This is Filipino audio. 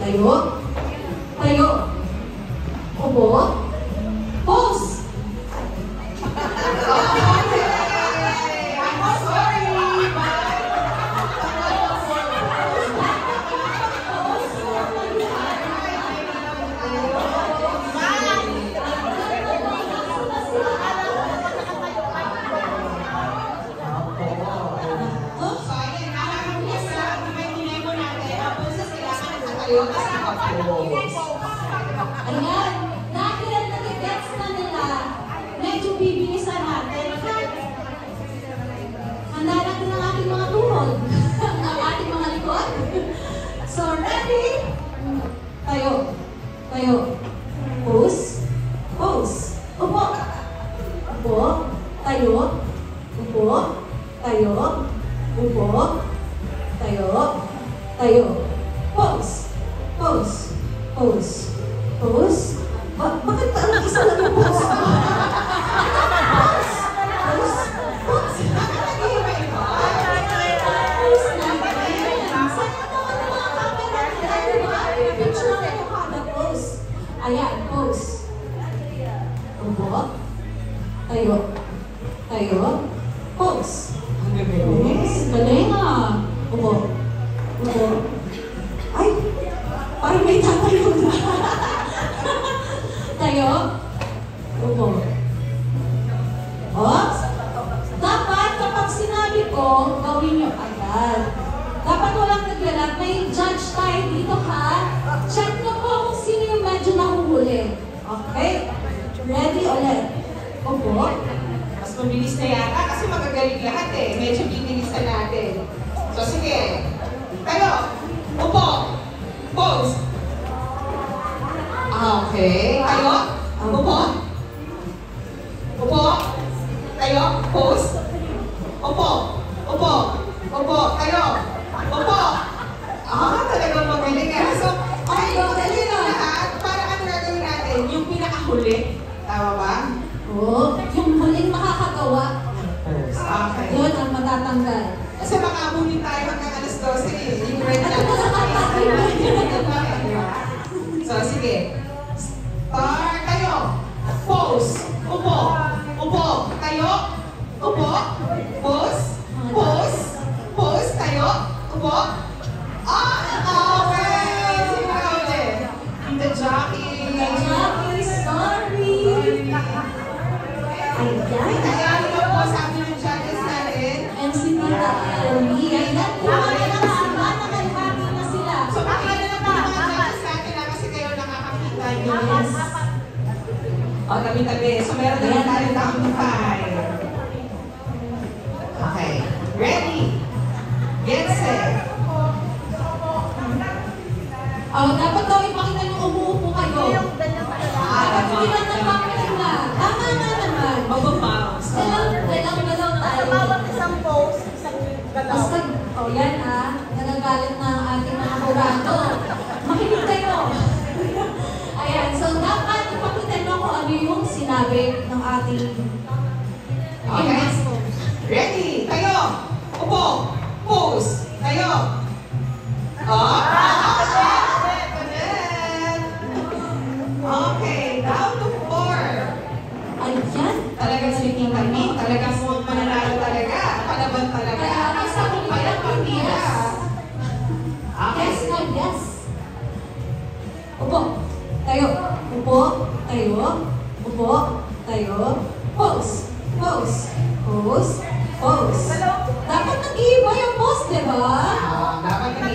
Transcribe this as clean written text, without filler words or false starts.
Tayo. Tayo. Upo. Pose. Ayan, dahil nag-gets na nila, medyo bibilisan natin. Handa natin ang ating mga tuhod, ang ating mga likod. So, ready? Tayo. Tayo. Pose. Pose. Upo. Upo. Tayo. Upo. Tayo. Upo. Tayo. Tayo. Pose. Pose. Pose. Pose. Bakit ang isa lang yung pose? Pose. Pose. Pose. Pose natin. Sana naman ang mga camera nila, diba? Picture na yung kada pose. Ayan, pose. Upo. Tayo. Tayo. Pose. Pose. Galing ah. Upo. Upo. Ay! Parang may tatayo na. Tayo. Upo. O? Dapat kapag sinabi ko, gawin nyo agad. Dapat walang naglalag. May judge tayo dito ha. Check nyo po kung sino yung medyo nahuhuli. Okay? Ready ulit. Upo. Mas mabilis na yata kasi magagaling lahat eh. Medyo bibilisan natin. So sige. Tayo. Upo. Pose. Okay. Tayo. Upo. Upo. Tayo. Pose. Upo. Upo. Upo. Tayo. Upo. Talagang magaling eh. So, okay, magaling na lahat. Para ano gagawin natin? Yung pinakahuli. Tama ba? Oo. Yung huling makakagawa. Okay. Yun ang matatanggal. Kasi makabunin tayo hanggang alas 12 eh. Yung red na. So, sige. Start tayo. Pose. Upo. Upo. Tayo. Upo. Pose. Pose. Pose. Tayo. Upo. Okay. Sige na ulit. The jockey. The jockey, sorry. Ayan. Kaya ano po sabi ng judges natin? MC Tita Elmi. Ayan po. Ayan na sila. Nakalhati na sila. So, pakita na po mga judges natin na kasi kayo nakakakita. Yes. O, tabi-tabi. So, meron na tayo tampay. Okay. Ready? Get set. Dapat daw ipakita nyo umuupo kayo. Dapat hindi lang nagpapakita. Tama nga naman. Mag-bounce. Galaw-galaw tayo. Bawat isang pose, isang galaw. Basta, yan nagagalit na ang ating mga kurado. Makinig kayo. Ayan, so dapat ipakita nyo kung ano yung sinabi ng ating Okay. Ready? Tayo. Upo. Pose. Tayo. Okay. Down to 4. Ayan. Talagang siliking kami. Talagang mananalo talaga. Palaban talaga. Kaya ako sa akin Palaban yes. Okay. Yes na yes. Upo. Tayo. Upo. Tayo. Upo. Tayo. Pose. Pose. Pose. Pose. Dapat nag-iiba yung pose, di ba? Dapat hindi